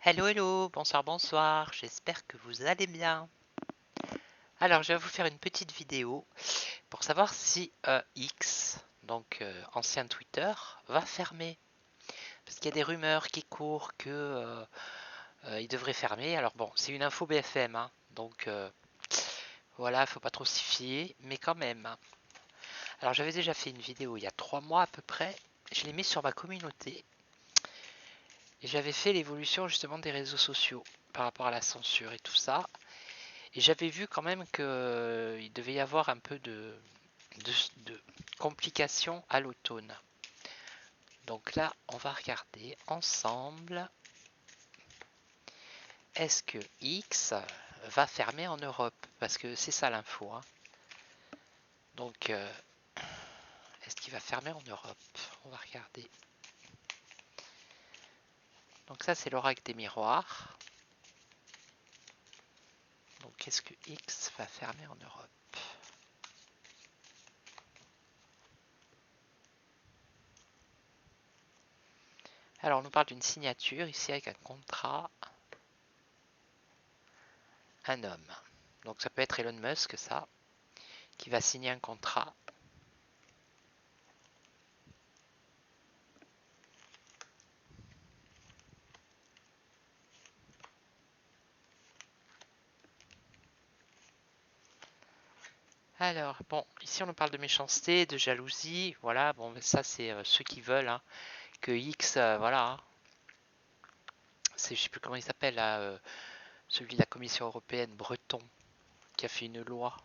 Hello, hello, bonsoir, bonsoir, j'espère que vous allez bien. Alors, je vais vous faire une petite vidéo pour savoir si X, donc ancien Twitter, va fermer. Parce qu'il y a des rumeurs qui courent que il devrait fermer. Alors bon, c'est une info BFM, hein, donc voilà, faut pas trop s'y fier, mais quand même. Alors, j'avais déjà fait une vidéo il y a 3 mois à peu près, je l'ai mise sur ma communauté, et j'avais fait l'évolution justement des réseaux sociaux par rapport à la censure et tout ça. Et j'avais vu quand même qu'il devait y avoir un peu de complications à l'automne. Donc là, on va regarder ensemble. Est-ce que X va fermer en Europe? Parce que c'est ça l'info. Hein. Donc, est-ce qu'il va fermer en Europe? On va regarder. Donc ça, c'est l'oracle des miroirs. Donc, est-ce que X va fermer en Europe? Alors, on nous parle d'une signature ici avec un contrat. Un homme. Donc, ça peut être Elon Musk, ça, qui va signer un contrat. Alors, bon, ici on nous parle de méchanceté, de jalousie, voilà, bon, ça c'est ceux qui veulent hein, que X, voilà, hein, c'est, je sais plus comment il s'appelle, là, celui de la Commission européenne, Breton, qui a fait une loi,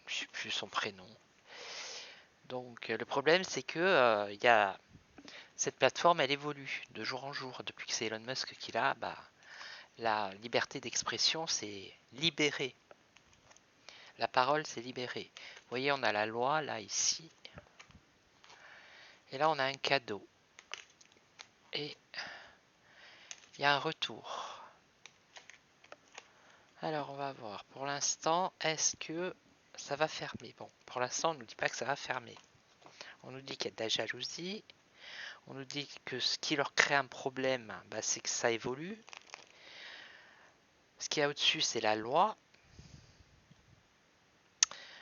je sais plus son prénom. Donc le problème c'est que il y a cette plateforme, elle évolue de jour en jour, depuis que c'est Elon Musk qui l'a, bah, la liberté d'expression c'est libéré, la parole c'est libéré. Vous voyez, on a la loi là ici, et là on a un cadeau. Et il y a un retour. Alors on va voir. Pour l'instant, est-ce que ça va fermer? Bon, pour l'instant, on ne nous dit pas que ça va fermer. On nous dit qu'il y a de la jalousie. On nous dit que ce qui leur crée un problème, bah, c'est que ça évolue. Ce qu'il y a au-dessus, c'est la loi.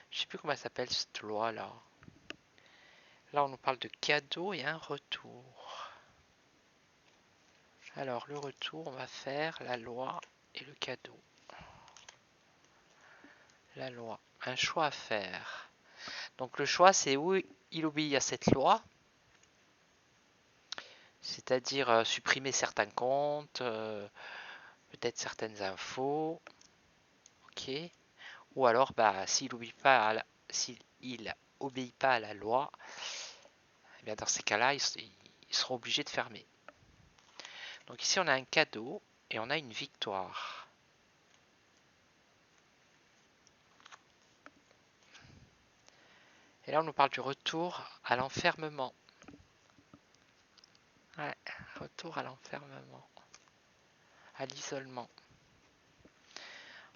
Je ne sais plus comment elle s'appelle cette loi là. Là, on nous parle de cadeau et un retour. Alors, le retour, on va faire la loi et le cadeau. La loi. Un choix à faire. Donc, le choix, c'est où il obéit à cette loi, c'est-à-dire supprimer certains comptes, peut-être certaines infos, ok. Ou alors, bah, s'il obéit pas à la loi, eh bien dans ces cas-là, ils seront obligés de fermer. Donc ici, on a un cadeau et on a une victoire. Et là, on nous parle du retour à l'enfermement. Ouais, retour à l'enfermement, à l'isolement.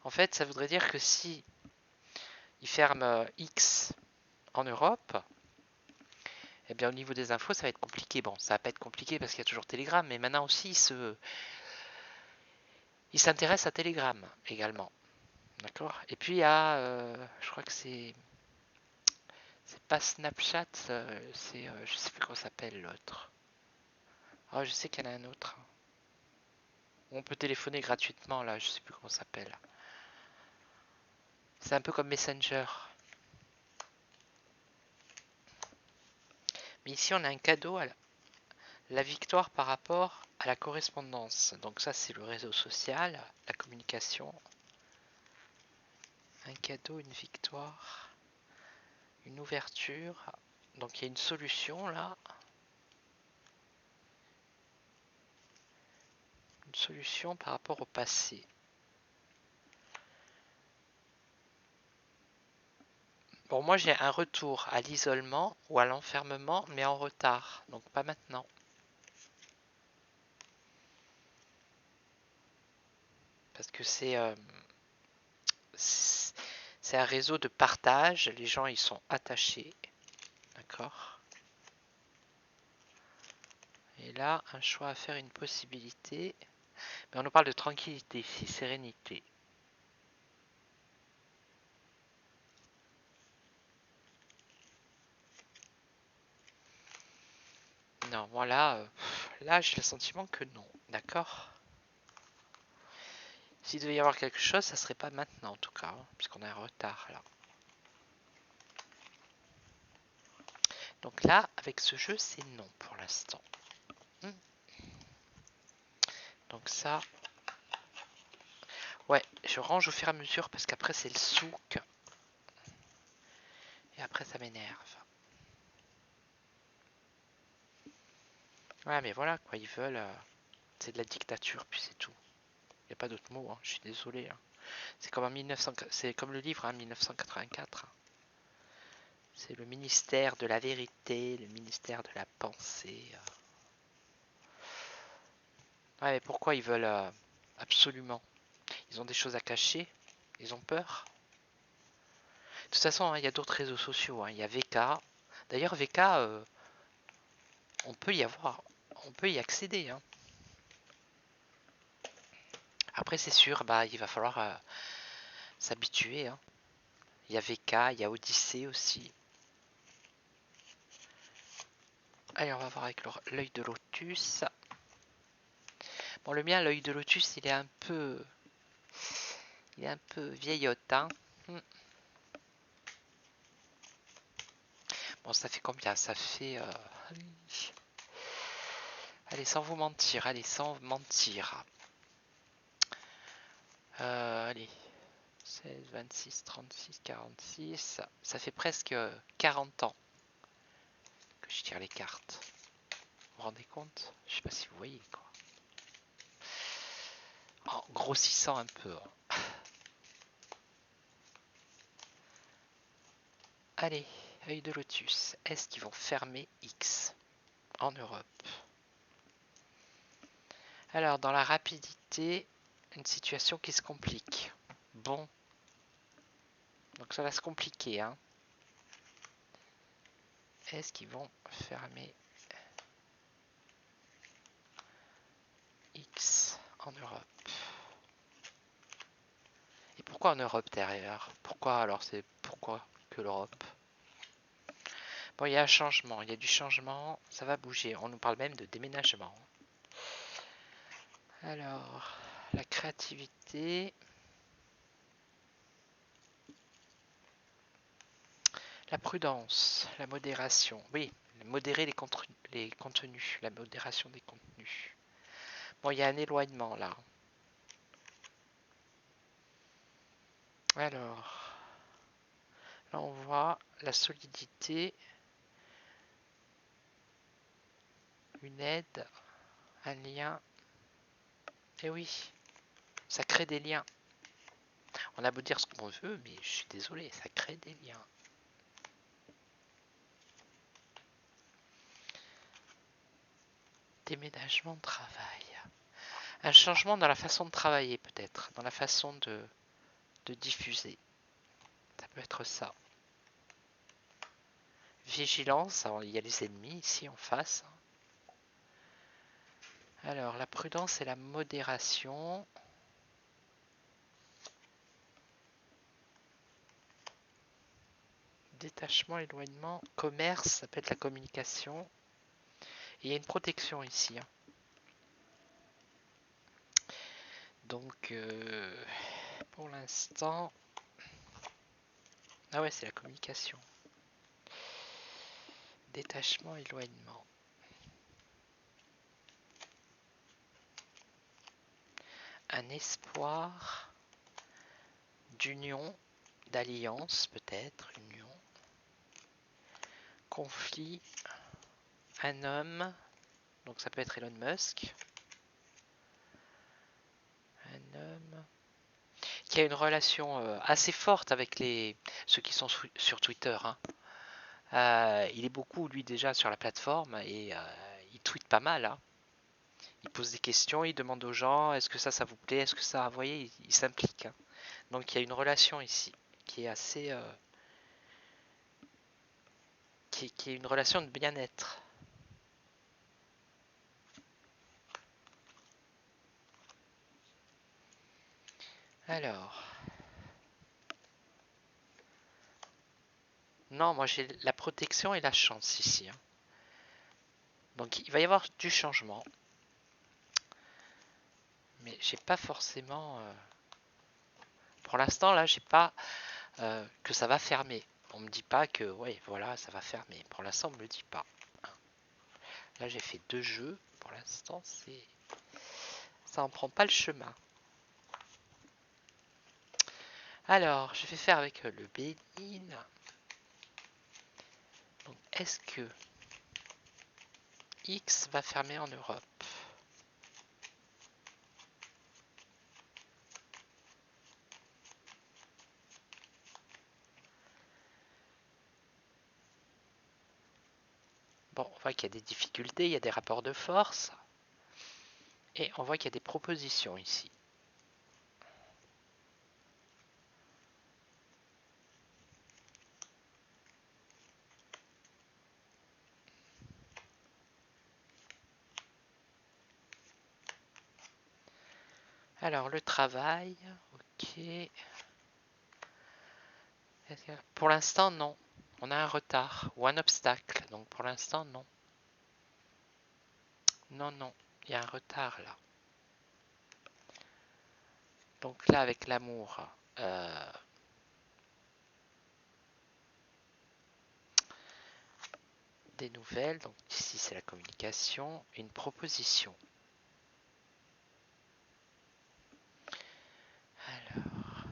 En fait, ça voudrait dire que si il ferme X en Europe, eh bien au niveau des infos, ça va être compliqué. Bon, ça va pas être compliqué parce qu'il y a toujours Telegram, mais maintenant aussi, il s'intéresse à Telegram également. D'accord. Et puis il y a, je crois que c'est pas Snapchat, c'est, je sais plus comment s'appelle l'autre. Ah, je sais qu'il y en a un autre. On peut téléphoner gratuitement là, je sais plus comment ça s'appelle. C'est un peu comme Messenger. Mais ici on a un cadeau à la victoire par rapport à la correspondance. Donc ça c'est le réseau social, la communication. Un cadeau, une victoire, une ouverture. Donc il y a une solution là. Une solution par rapport au passé. Bon, moi j'ai un retour à l'isolement ou à l'enfermement, mais en retard, donc pas maintenant. Parce que c'est un réseau de partage, les gens ils sont attachés, d'accord. Et là, un choix à faire, une possibilité. Mais on nous parle de tranquillité ici, sérénité. Non, voilà, là j'ai le sentiment que non, d'accord. S'il devait y avoir quelque chose, ça serait pas maintenant en tout cas, hein, puisqu'on a un retard là. Donc là, avec ce jeu, c'est non pour l'instant. Donc ça, ouais, je range au fur et à mesure parce qu'après c'est le souk. Et après ça m'énerve. Ouais, mais voilà quoi, ils veulent. C'est de la dictature, puis c'est tout. Il n'y a pas d'autre mot, hein, je suis désolé. Hein. C'est comme, c'est comme le livre, hein, 1984. C'est le ministère de la vérité, le ministère de la pensée. Ouais, mais pourquoi ils veulent absolument? Ils ont des choses à cacher? Ils ont peur? De toute façon, hein, il y a d'autres réseaux sociaux. Hein. Il y a VK. D'ailleurs, VK, on peut y avoir, on peut y accéder. Hein. Après, c'est sûr, bah, il va falloir s'habituer. Hein. Il y a VK, il y a Odyssée aussi. Allez, on va voir avec l'œil de lotus. Bon, le mien, l'œil de lotus, il est un peu vieillotte. Hein. Bon, ça fait combien? Ça fait... allez, sans vous mentir, allez, sans mentir. Allez, 16, 26, 36, 46. Ça fait presque 40 ans que je tire les cartes. Vous vous rendez compte? Je sais pas si vous voyez, quoi. En grossissant un peu. Hein. Allez, œil de lotus. Est-ce qu'ils vont fermer X en Europe? Alors, dans la rapidité, une situation qui se complique. Bon. Donc ça va se compliquer. Hein. Est-ce qu'ils vont fermer X en Europe? Et pourquoi en Europe derrière? Pourquoi alors c'est pourquoi que l'Europe? Bon, il y a un changement, il y a du changement, ça va bouger. On nous parle même de déménagement. Alors, la créativité, la prudence, la modération. Oui, modérer les contenus, la modération des contenus. Bon, il y a un éloignement là. Alors, là on voit la solidité, une aide, un lien. Et oui, ça crée des liens. On a beau dire ce qu'on veut, mais je suis désolé, ça crée des liens. Déménagement de travail. Un changement dans la façon de travailler peut-être, dans la façon de diffuser. Ça peut être ça. Vigilance, alors, il y a les ennemis ici en face. Alors, la prudence et la modération. Détachement, éloignement, commerce, ça peut être la communication. Et il y a une protection ici. Hein. Donc, pour l'instant... Ah ouais, c'est la communication. Détachement, éloignement. Un espoir d'union, d'alliance peut-être, union. Conflit, un homme, donc ça peut être Elon Musk. Un homme qui a une relation assez forte avec ceux qui sont sur Twitter. Hein. Il est beaucoup, lui, déjà sur la plateforme et il tweet pas mal. Hein. Il pose des questions, il demande aux gens est-ce que ça vous plaît, est-ce que ça, vous voyez, il s'implique. Hein. Donc il y a une relation ici qui est assez... qui est une relation de bien-être. Alors. Non, moi j'ai la protection et la chance ici. Hein. Donc il va y avoir du changement. Mais j'ai pas forcément... Pour l'instant, là, j'ai pas que ça va fermer. On me dit pas que, ouais, voilà, ça va fermer. Pour l'instant, on me le dit pas. Hein. Là, j'ai fait 2 jeux. Pour l'instant, c'est... Ça en prend pas le chemin. Alors, je vais faire avec le Bénin. Donc, est-ce que X va fermer en Europe? Bon, on voit qu'il y a des difficultés, il y a des rapports de force. Et on voit qu'il y a des propositions ici. Alors, le travail, ok. Pour l'instant, non. On a un retard ou un obstacle. Donc, pour l'instant, non. Non, non. Il y a un retard là. Donc là, avec l'amour, des nouvelles. Donc ici, c'est la communication. Une proposition. Alors,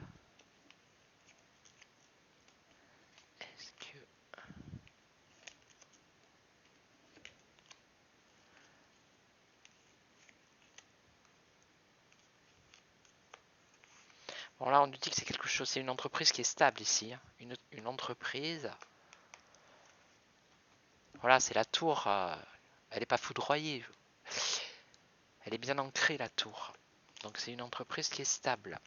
est-ce que... Bon, là, on nous dit que c'est quelque chose, c'est une entreprise qui est stable ici. Hein. Une entreprise. Voilà, c'est la tour. Elle n'est pas foudroyée. Elle est bien ancrée, la tour. Donc, c'est une entreprise qui est stable.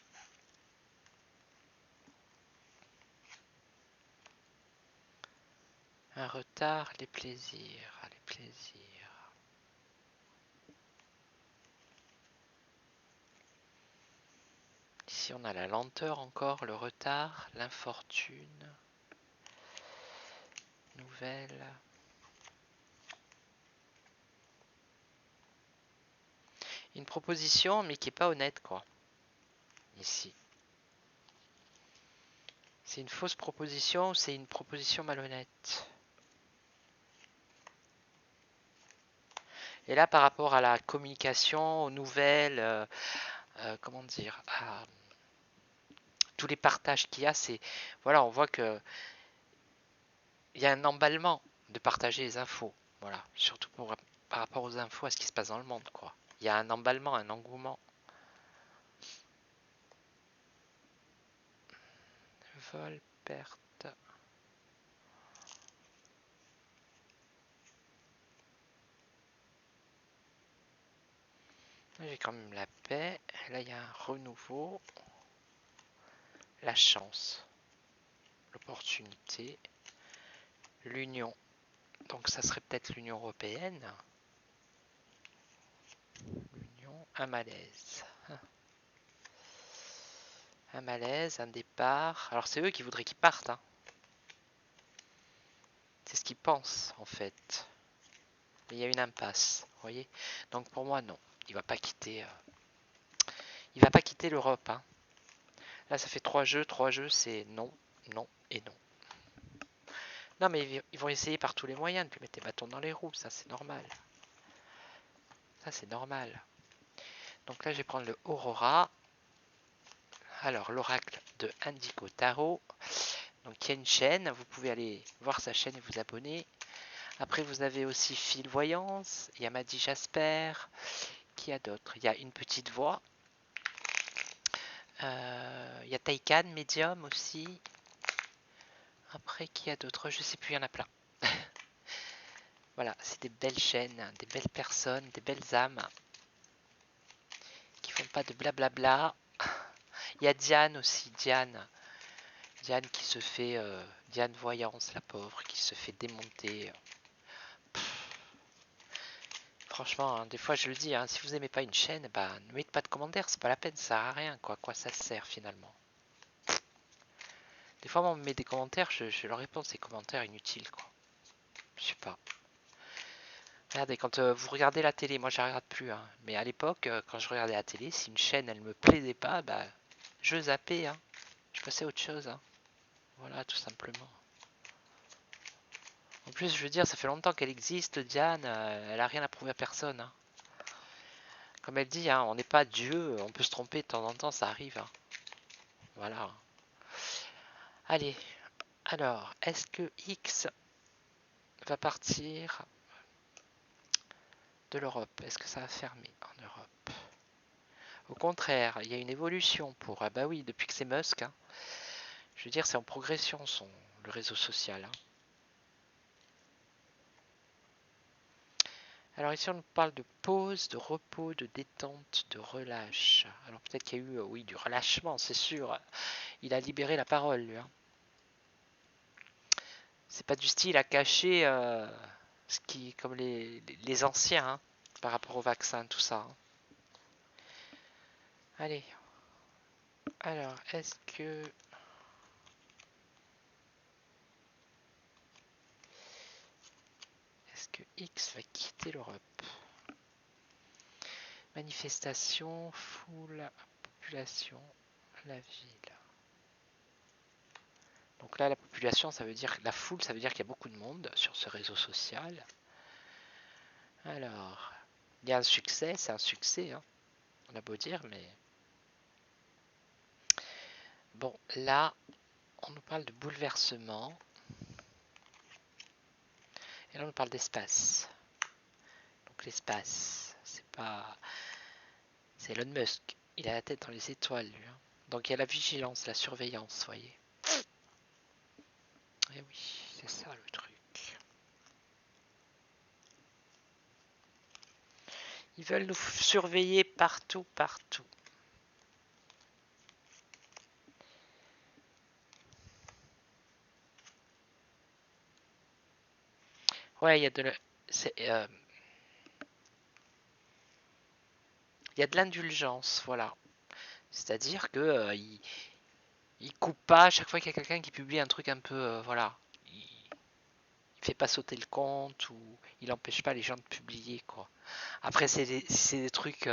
Un retard, les plaisirs. Les plaisirs. Ici, on a la lenteur encore, le retard, l'infortune. Nouvelle. Une proposition, mais qui est pas honnête, quoi. Ici. C'est une fausse proposition ou c'est une proposition malhonnête? Et là, par rapport à la communication, aux nouvelles, comment dire, à tous les partages qu'il y a, c'est... Voilà, on voit que il y a un emballement de partager les infos. Voilà, surtout par rapport aux infos, à ce qui se passe dans le monde, quoi. Il y a un emballement, un engouement. Vol, perte. J'ai quand même la paix. Là, il y a un renouveau. La chance. L'opportunité. L'union. Donc, ça serait peut-être l'Union européenne. L'union. Un malaise. Un malaise, un départ. Alors, c'est eux qui voudraient qu'ils partent. Hein. C'est ce qu'ils pensent, en fait. Mais il y a une impasse. Vous voyez? Donc, pour moi, non. Il va pas quitter... Il va pas quitter l'Europe. Hein. Là, ça fait 3 jeux. 3 jeux, c'est non, non et non. Non, mais ils vont essayer par tous les moyens de lui mettre des bâtons dans les roues. Ça, c'est normal. Ça, c'est normal. Donc là, je vais prendre le Aurora. Alors, l'oracle de Indigo Tarot. Donc, il y a une chaîne. Vous pouvez aller voir sa chaîne et vous abonner. Après, vous avez aussi Phil Voyance. Il y a Maddy Jasper. Qui y a d'autres? Il y a une petite voix. Il y a Taikan, Medium aussi. Après, qui y a d'autres? Je sais plus, il y en a plein. Voilà, c'est des belles chaînes, des belles personnes, des belles âmes qui font pas de blablabla. Il y a Diane aussi, Diane qui se fait, Diane Voyance, la pauvre, qui se fait démonter. Franchement, hein, des fois je le dis, hein, si vous aimez pas une chaîne, bah ne mettez pas de commentaires, c'est pas la peine, ça sert à rien, quoi. Quoi ça sert finalement. Des fois, on me met des commentaires, je leur réponds ces commentaires inutiles, quoi. Je sais pas. Regardez, quand vous regardez la télé, moi je la regarde plus, hein, mais à l'époque, quand je regardais la télé, si une chaîne elle me plaisait pas, bah je zappais, hein. Je passais à autre chose, hein. Voilà, tout simplement. En plus, je veux dire, ça fait longtemps qu'elle existe, Diane, elle a rien à prouver à personne, hein. Comme elle dit, hein, on n'est pas Dieu, on peut se tromper de temps en temps, ça arrive, hein. Voilà. Allez, alors, est-ce que X va partir de l'Europe? Est-ce que ça va fermer en Europe? Au contraire, il y a une évolution pour... Ah bah oui, depuis que c'est Musk, hein, je veux dire, c'est en progression, le réseau social, hein. Alors ici, on nous parle de pause, de repos, de détente, de relâche. Alors peut-être qu'il y a eu, oui, du relâchement, c'est sûr. Il a libéré la parole, lui, hein. C'est pas du style à cacher ce qui, comme les anciens, hein, par rapport au vaccin, tout ça, hein. Allez, alors, est-ce que X va quitter l'Europe? Manifestation, foule, population, la ville. Donc là, la population, ça veut dire la foule, ça veut dire qu'il y a beaucoup de monde sur ce réseau social. Alors, il y a un succès, c'est un succès, hein. On a beau dire, mais bon, là, on nous parle de bouleversement. Et là, on nous parle d'espace. Donc l'espace, c'est pas... C'est Elon Musk. Il a la tête dans les étoiles, lui, hein. Donc il y a la vigilance, la surveillance, vous voyez. Et oui, c'est ça le truc. Ils veulent nous surveiller partout, partout. Ouais, il y a de il y a de l'indulgence, voilà. C'est-à-dire que il coupe pas à chaque fois qu'il y a quelqu'un qui publie un truc un peu, voilà. Il fait pas sauter le compte ou il empêche pas les gens de publier, quoi. Après, c'est des trucs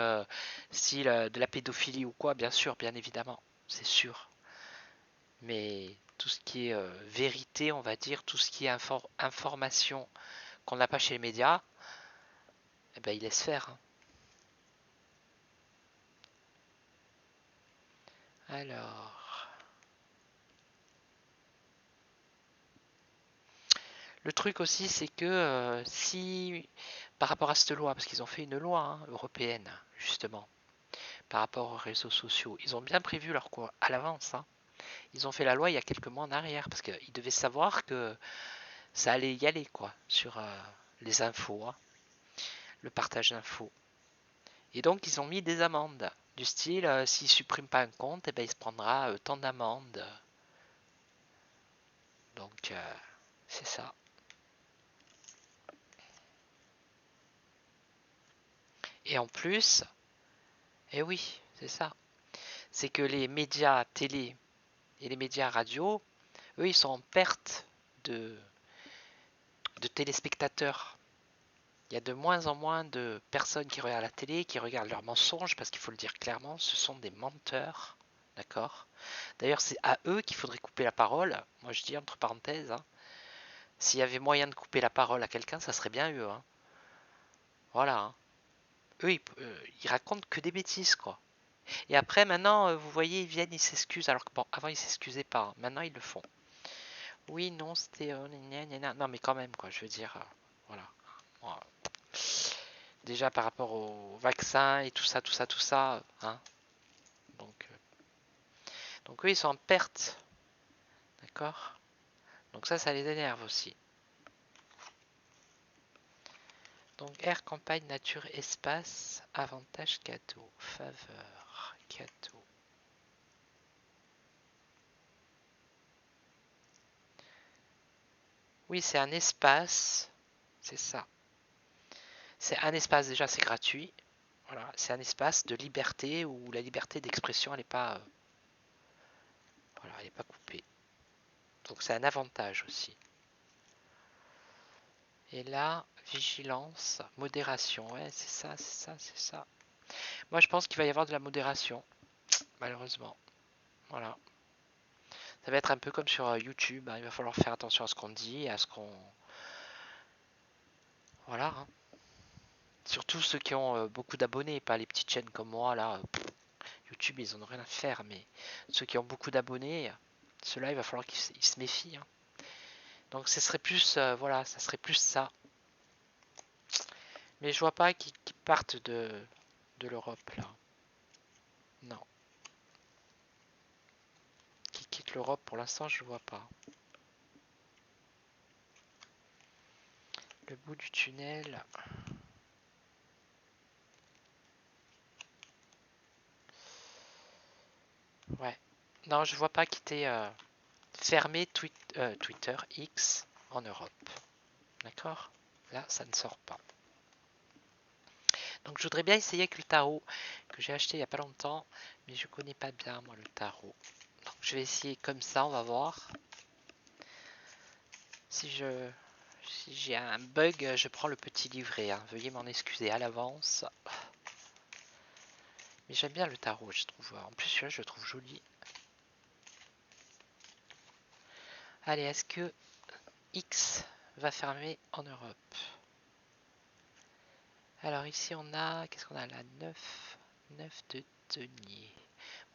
style de la pédophilie ou quoi, bien sûr, bien évidemment, c'est sûr. Mais tout ce qui est vérité, on va dire, tout ce qui est information qu'on n'a pas chez les médias, eh ben, il laisse faire, hein. Alors, le truc aussi, c'est que si, par rapport à cette loi, parce qu'ils ont fait une loi, hein, européenne, justement, par rapport aux réseaux sociaux, ils ont bien prévu leur quoi à l'avance, hein. Ils ont fait la loi il y a quelques mois en arrière, parce qu'ils devaient savoir que ça allait y aller, quoi, sur les infos, hein, le partage d'infos. Et donc, ils ont mis des amendes, du style, s'il ne supprime pas un compte, eh ben, il se prendra tant d'amendes. Donc, c'est ça. Et en plus, eh oui, c'est ça. C'est que les médias télé et les médias radio, eux, ils sont en perte de, de téléspectateurs. Il y a de moins en moins de personnes qui regardent la télé, qui regardent leurs mensonges, parce qu'il faut le dire clairement, ce sont des menteurs. D'accord? D'ailleurs, c'est à eux qu'il faudrait couper la parole. Moi, je dis entre parenthèses, hein, s'il y avait moyen de couper la parole à quelqu'un, ça serait bien eux, hein. Voilà, hein. Eux, ils racontent que des bêtises, quoi. Et après, maintenant, vous voyez, ils viennent, ils s'excusent. Alors que bon, avant, ils s'excusaient pas, hein. Maintenant, ils le font. Oui, non, c'était... non, mais quand même, quoi, je veux dire... voilà. Voilà. Déjà, par rapport au vaccin et tout ça, tout ça, tout ça, hein. Donc eux, ils sont en perte. D'accord? Donc ça les énerve aussi. Donc air, campagne, nature, espace, avantage, cadeau, faveur, cadeau. Oui, c'est un espace. C'est ça. C'est un espace, déjà c'est gratuit. Voilà, c'est un espace de liberté où la liberté d'expression elle n'est pas, voilà, elle est pas coupée. Donc c'est un avantage aussi. Et là, vigilance, modération, ouais, c'est ça, c'est ça, c'est ça. Moi je pense qu'il va y avoir de la modération, malheureusement. Voilà. Ça va être un peu comme sur YouTube, hein. Il va falloir faire attention à ce qu'on dit, à ce qu'on... Voilà, hein. Surtout ceux qui ont beaucoup d'abonnés, pas les petites chaînes comme moi, là. YouTube, ils en ont rien à faire, mais ceux qui ont beaucoup d'abonnés, ceux-là, il va falloir qu'ils se méfient, hein. Donc ce serait plus, voilà, ça serait plus ça. Mais je vois pas qu'ils partent de l'Europe, là. Non. Qui quittent l'Europe, pour l'instant, je vois pas. Le bout du tunnel... Ouais. Non, je vois pas quitter... fermer Twitter X en Europe. D'accord? Là, ça ne sort pas. Donc je voudrais bien essayer avec le tarot que j'ai acheté il n'y a pas longtemps, mais je connais pas bien moi le tarot. Donc je vais essayer comme ça, on va voir. Si j'ai un bug, je prends le petit livret, hein. Veuillez m'en excuser à l'avance. Mais j'aime bien le tarot, je trouve. En plus celui-là je le trouve joli. Allez, est-ce que X va fermer en Europe? Alors ici on a, qu'est-ce qu'on a là? 9 de denier.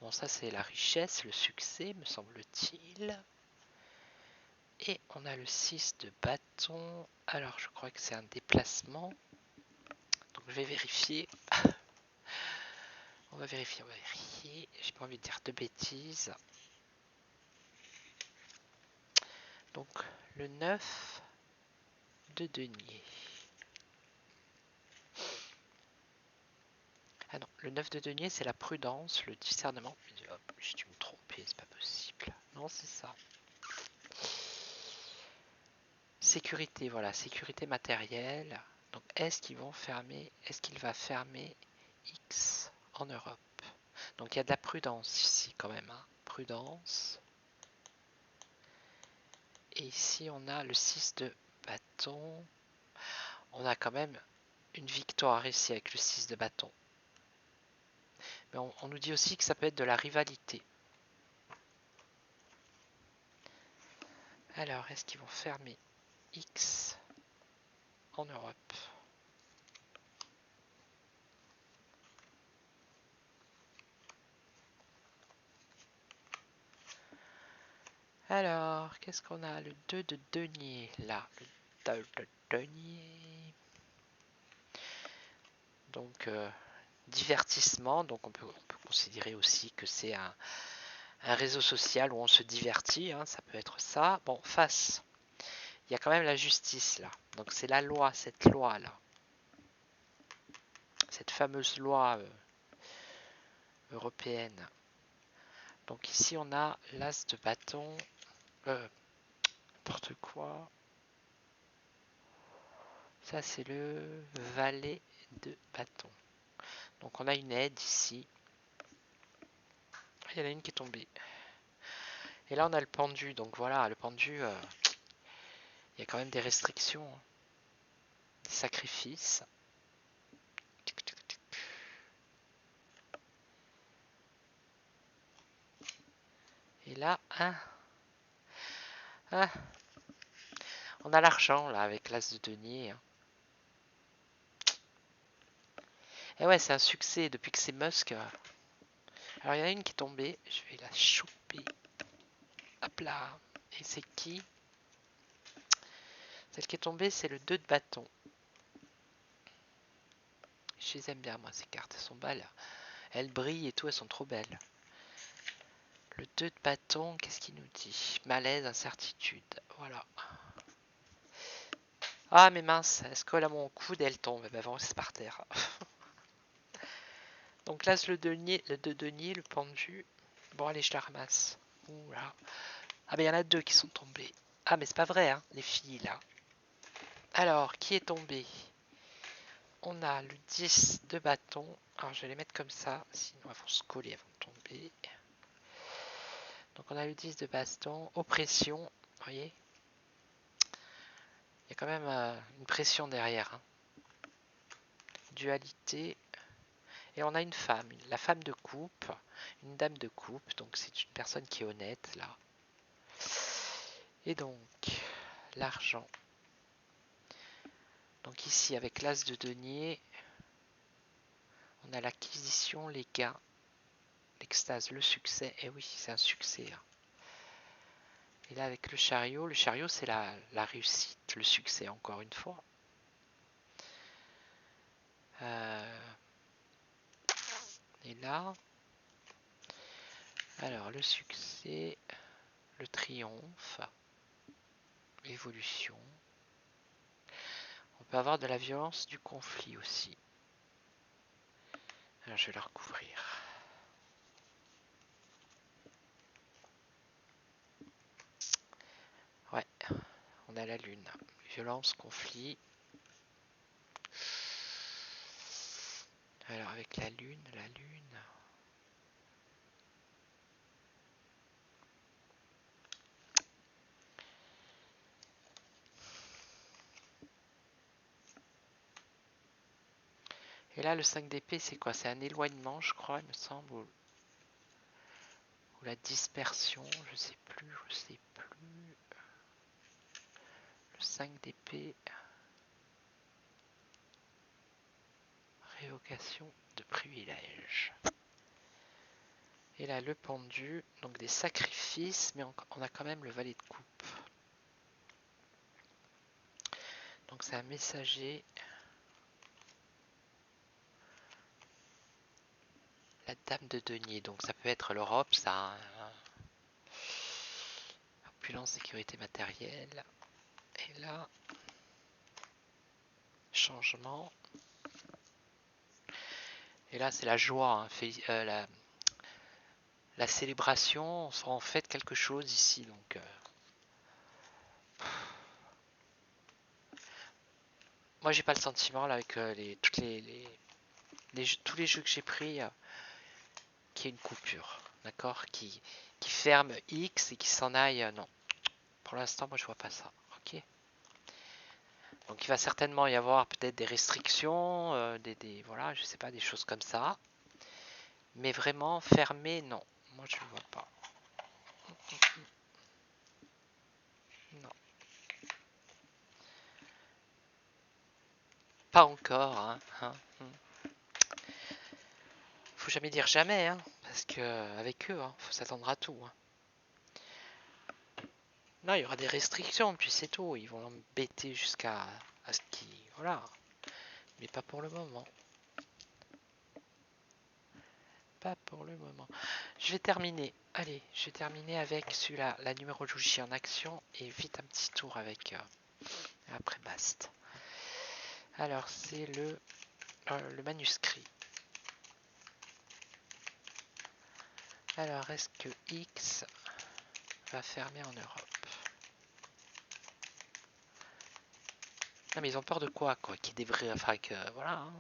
Bon, ça c'est la richesse, le succès, me semble-t-il. Et on a le 6 de bâton. Alors je crois que c'est un déplacement. Donc je vais vérifier. On va vérifier, on va vérifier. J'ai pas envie de dire de bêtises. Donc le 9 de denier. Ah non, le 9 de denier c'est la prudence, le discernement. J'ai dû me tromper, c'est pas possible. Non, c'est ça. Sécurité, voilà, sécurité matérielle. Donc est-ce qu'ils vont fermer, est-ce qu'il va fermer X en Europe? Donc il y a de la prudence ici quand même, hein. Prudence. Et ici on a le 6 de bâton. On a quand même une victoire ici avec le 6 de bâton. Mais on nous dit aussi que ça peut être de la rivalité. Alors est-ce qu'ils vont fermer X en Europe? Alors, qu'est-ce qu'on a? Le 2 de denier, là. Le 2 de denier. Donc, divertissement. Donc, on peut considérer aussi que c'est un réseau social où on se divertit. Hein, ça peut être ça. Bon, face. Il y a quand même la justice, là. Donc, c'est la loi, cette loi-là. Cette fameuse loi européenne. Donc, ici, on a l'as de bâton. N'importe quoi. Ça, c'est le valet de bâton. Donc, on a une aide ici. Il y en a une qui est tombée. Et là, on a le pendu. Donc, voilà, le pendu, il y a quand même des restrictions. Hein. Des sacrifices. Et là, on a l'argent, là, avec l'as de denier. Hein. Et ouais, c'est un succès depuis que c'est Musk. Alors, il y en a une qui est tombée. Je vais la choper. Hop là. Et c'est qui? Celle qui est tombée, c'est le 2 de bâton. Je les aime bien, moi, ces cartes. Elles sont belles. Elles brillent et tout, elles sont trop belles. Le 2 de bâton, qu'est-ce qu'il nous dit? Malaise, incertitude. Voilà. Ah, mais mince, elle se colle à mon coude et elle tombe. Ben bon, c'est par terre. Donc là, c'est le denier, le pendu. Bon, allez, je la ramasse. Ouh là. Ah, ben il y en a deux qui sont tombés. Ah, mais c'est pas vrai, hein, les filles, là. Alors, qui est tombé? on a le 10 de bâton. Alors je vais les mettre comme ça, sinon elles vont se coller, elles vont tomber. Donc on a le 10 de baston, oppression, vous voyez. Il y a quand même une pression derrière. Hein. Dualité. Et on a une femme, la femme de coupe, une dame de coupe, donc c'est une personne qui est honnête là. Et donc, l'argent. Donc ici, avec l'as de denier, on a l'acquisition, les gains, l'extase, le succès. Et oui, c'est un succès. Hein. Et là, avec le chariot c'est la réussite, le succès, encore une fois. Et là, alors le succès, le triomphe, l'évolution. On peut avoir de la violence du conflit aussi. Alors je vais la recouvrir. Ouais, on a la lune. Violence, conflit. Alors avec la lune. Et là, le 5 d'épée, c'est quoi? C'est un éloignement, je crois, il me semble. Ou la dispersion, je sais plus. Le 5 d'épée. Révocation de privilèges. Et là, le pendu, donc des sacrifices, mais on a quand même le valet de coupe. Donc c'est un messager. La dame de denier, donc ça peut être l'Europe, ça. Hein. Opulence, sécurité matérielle. Et là, changement. Et là, c'est la joie, hein, la célébration. On fait quelque chose ici, donc. Moi, j'ai pas le sentiment là avec tous les jeux que j'ai pris, qu'il y ait une coupure, d'accord, qui ferme X et qui s'en aille. Non, pour l'instant, moi, je vois pas ça. Ok. Donc, il va certainement y avoir peut-être des restrictions, voilà, je sais pas, des choses comme ça. Mais vraiment fermé, non. Moi, je ne vois pas. Non. Pas encore. Hein. Faut jamais dire jamais, hein, parce que avec eux, faut s'attendre à tout. Hein. Non, il y aura des restrictions, puis c'est tout. Ils vont l'embêter jusqu'à ce qu'il... Voilà. Mais pas pour le moment. Pas pour le moment. Je vais terminer. Allez, je vais terminer avec celui-là, la numérologie en action, et vite un petit tour avec... après, basta. Alors, c'est le manuscrit. Alors, est-ce que X va fermer en Europe? Non, mais ils ont peur de quoi qu'ils devraient... Enfin, que... Voilà. Hein.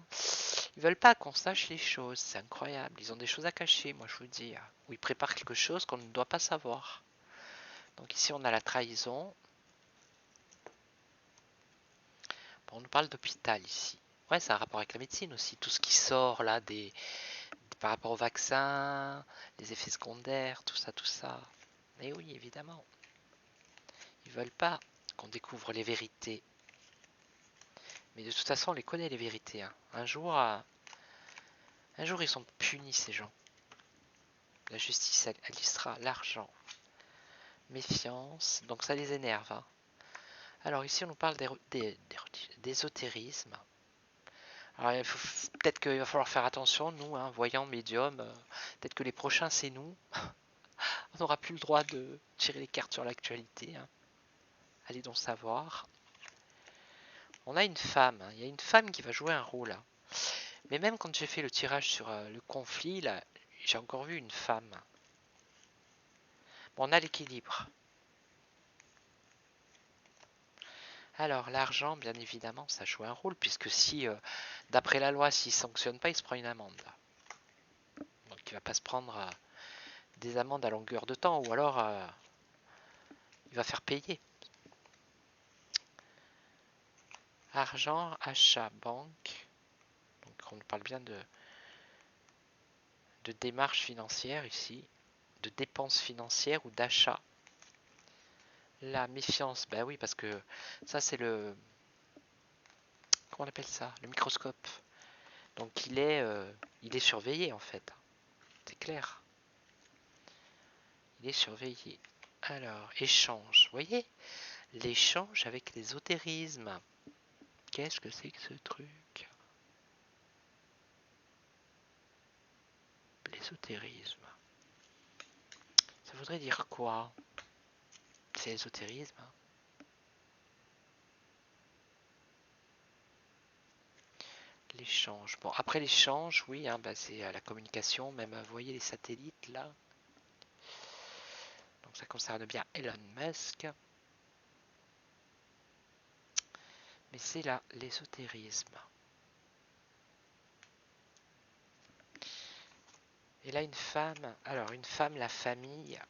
Ils veulent pas qu'on sache les choses. C'est incroyable. Ils ont des choses à cacher, moi, je vous dis. Ou ils préparent quelque chose qu'on ne doit pas savoir. Donc ici, on a la trahison. Bon, on nous parle d'hôpital, ici. Ouais, c'est un rapport avec la médecine aussi. Tout ce qui sort, là, par rapport au vaccin, les effets secondaires, tout ça, tout ça. Mais oui, évidemment. Ils veulent pas qu'on découvre les vérités. Mais de toute façon, on les connaît, les vérités. Hein. Un jour, ils sont punis, ces gens. La justice, elle listera l'argent. Méfiance. Donc ça les énerve. Hein. Alors ici, on nous parle d'ésotérisme. Alors peut-être qu'il va falloir faire attention, nous, hein, voyants, médiums. Peut-être que les prochains, c'est nous. On n'aura plus le droit de tirer les cartes sur l'actualité. Hein. Allez donc savoir. On a une femme. Hein. Il y a une femme qui va jouer un rôle. Hein. Mais même quand j'ai fait le tirage sur le conflit, là, j'ai encore vu une femme. Bon, on a l'équilibre. Alors, l'argent, bien évidemment, ça joue un rôle, puisque si, d'après la loi, s'il ne sanctionne pas, il se prend une amende. Donc, il ne va pas se prendre des amendes à longueur de temps, ou alors il va faire payer. Argent, achat, banque. Donc, on parle bien de démarches financières ici, de dépenses financières ou d'achat. La méfiance, ben oui, parce que ça, c'est le... Comment on appelle ça? Le microscope. Donc, il est surveillé, en fait. C'est clair. Il est surveillé. Alors, échange. Vous voyez? L'échange avec l'ésotérisme. Qu'est-ce que c'est que ce truc? L'ésotérisme. Ça voudrait dire quoi? C'est l'ésotérisme. L'échange. Bon, après l'échange, oui, hein, bah, c'est la communication. Même, vous voyez les satellites là. Donc ça concerne bien Elon Musk. Mais c'est là l'ésotérisme. Et là, une femme. Alors, une femme, la famille.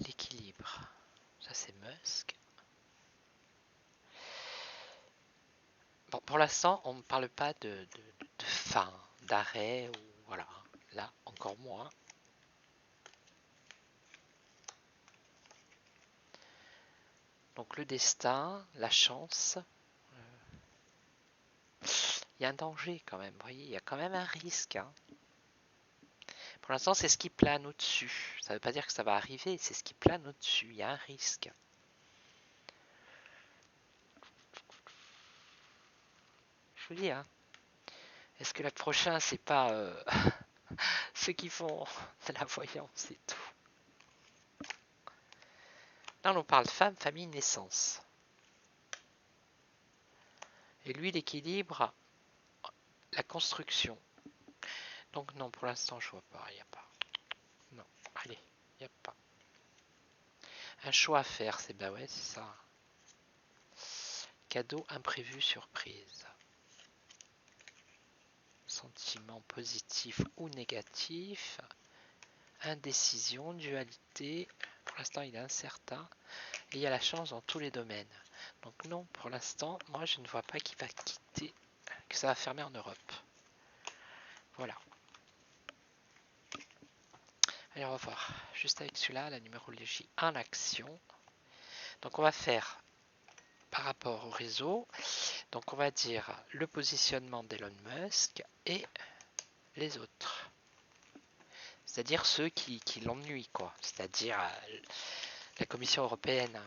L'équilibre. Ça, c'est Musk. Bon, pour l'instant, on ne parle pas de fin, d'arrêt, ou voilà. Là, encore moins. Donc, le destin, la chance. Il y a un danger quand même, vous voyez, il y a quand même un risque. Hein. Pour l'instant, c'est ce qui plane au-dessus. Ça ne veut pas dire que ça va arriver, c'est ce qui plane au-dessus. Il y a un risque. Je vous dis, hein. Est-ce que le prochain, c'est pas ceux qui font de la voyance et tout? Là, on parle femme, famille, naissance. Et lui, l'équilibre, la construction. Donc non, pour l'instant, je vois pas, il n'y a pas. Non, allez, il n'y a pas. Un choix à faire, c'est bah ouais, c'est ça. Cadeau imprévu, surprise. Sentiment positif ou négatif. Indécision, dualité. Pour l'instant, il est incertain. Et il y a la chance dans tous les domaines. Donc non, pour l'instant, moi, je ne vois pas qu'il va quitter, que ça va fermer en Europe. Voilà. Allez, on va voir. Juste avec celui-là, la numérologie en action. Donc on va faire par rapport au réseau. Donc on va dire le positionnement d'Elon Musk et les autres. C'est-à-dire ceux qui l'ennuient, quoi. C'est-à-dire la Commission européenne.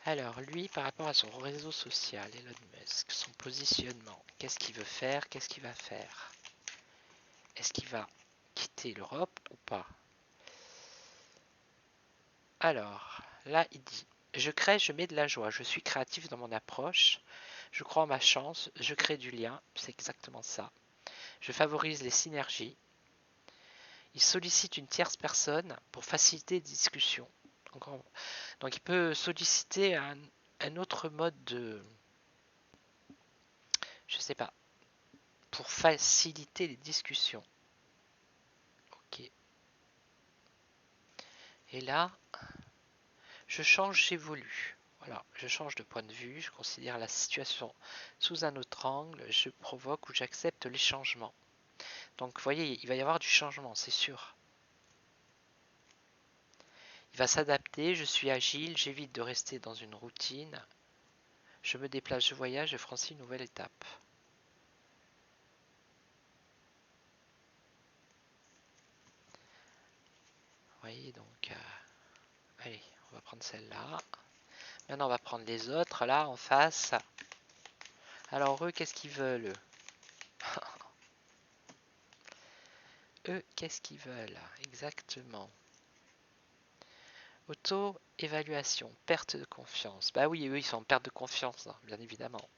Alors lui, par rapport à son réseau social, Elon Musk, son positionnement, qu'est-ce qu'il veut faire, qu'est-ce qu'il va faire? Est-ce qu'il va quitter l'Europe ou pas? Alors, là, il dit, je crée, je mets de la joie, je suis créatif dans mon approche, je crois en ma chance, je crée du lien, c'est exactement ça. Je favorise les synergies. Il sollicite une tierce personne pour faciliter les discussions. Donc il peut solliciter un autre mode de... Je sais pas. Pour faciliter les discussions. Ok. Et là, je change, j'évolue. Voilà, je change de point de vue, je considère la situation sous un autre angle, je provoque ou j'accepte les changements. Donc vous voyez, il va y avoir du changement, c'est sûr. Il va s'adapter, je suis agile, j'évite de rester dans une routine. Je me déplace, je voyage, je franchis une nouvelle étape. Vous voyez, donc, allez, on va prendre celle-là. Maintenant, on va prendre les autres, là, en face. Alors, eux, qu'est-ce qu'ils veulent? Eux, qu'est-ce qu'ils veulent? Exactement. Auto-évaluation, perte de confiance. Bah oui, eux, ils sont en perte de confiance, hein, bien évidemment.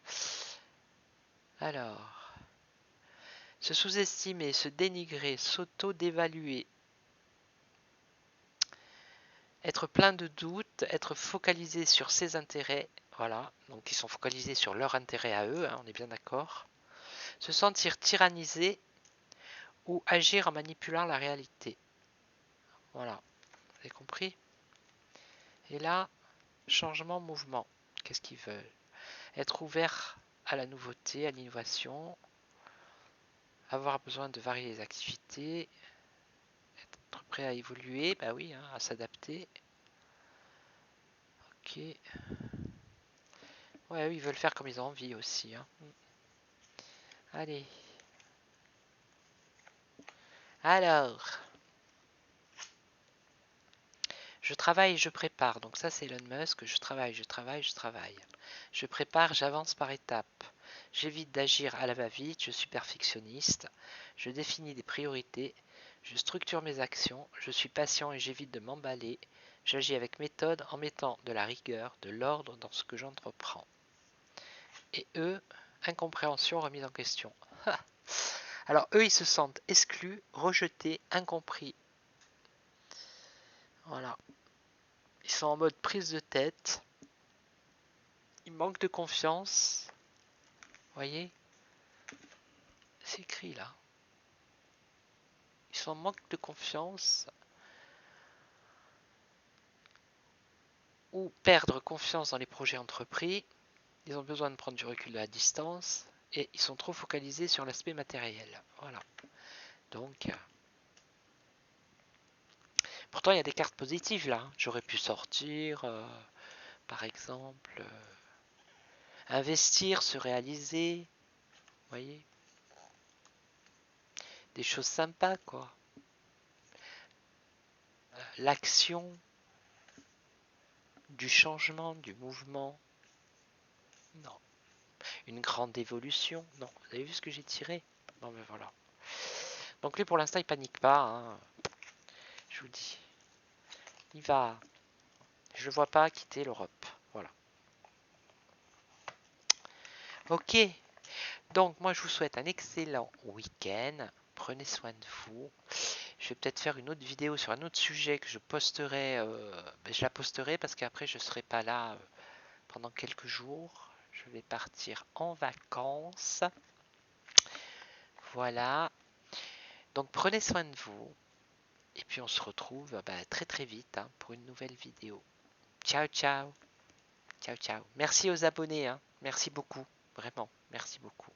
Alors, Se sous-estimer, se dénigrer, s'auto-dévaluer. Être plein de doutes, être focalisé sur ses intérêts. Voilà, donc ils sont focalisés sur leur intérêt à eux, hein, on est bien d'accord. Se sentir tyrannisé ou agir en manipulant la réalité. Voilà, vous avez compris? Et là, changement, mouvement. Qu'est-ce qu'ils veulent? Être ouvert à la nouveauté, à l'innovation, avoir besoin de varier les activités, être prêt à évoluer, bah oui, hein, à s'adapter. Ok. Ouais, oui, ils veulent faire comme ils ont envie aussi. Hein. Allez. Alors, je travaille, je prépare. Donc ça, c'est Elon Musk. Je travaille, je travaille, je travaille. Je prépare, j'avance par étapes. J'évite d'agir à la va-vite, je suis perfectionniste. Je définis des priorités. Je structure mes actions. Je suis patient et j'évite de m'emballer. J'agis avec méthode en mettant de la rigueur, de l'ordre dans ce que j'entreprends. Et eux, incompréhension, remise en question. Alors eux, ils se sentent exclus, rejetés, incompris. Voilà. Ils sont en mode prise de tête. Ils manquent de confiance. Vous voyez? C'est écrit là. Ils sont en manque de confiance. Ou perdre confiance dans les projets entrepris. Ils ont besoin de prendre du recul de la distance. Et ils sont trop focalisés sur l'aspect matériel. Voilà. Donc, pourtant, il y a des cartes positives là. J'aurais pu sortir, par exemple, investir, se réaliser. Vous voyez? Des choses sympas, quoi. L'action, du changement, du mouvement. Non. Une grande évolution. Non. Vous avez vu ce que j'ai tiré? Non, mais voilà. Donc lui, pour l'instant, il panique pas. Hein. Je vous dis. Il va... Je ne vois pas quitter l'Europe. Voilà. Ok. Donc, moi, je vous souhaite un excellent week-end. Prenez soin de vous. Je vais peut-être faire une autre vidéo sur un autre sujet que je posterai. Je la posterai parce qu'après, je ne serai pas là pendant quelques jours. Je vais partir en vacances. Voilà. Donc, prenez soin de vous. Et puis, on se retrouve très très vite hein, pour une nouvelle vidéo. Ciao, ciao. Ciao, ciao. Merci aux abonnés. Hein. Merci beaucoup. Vraiment. Merci beaucoup.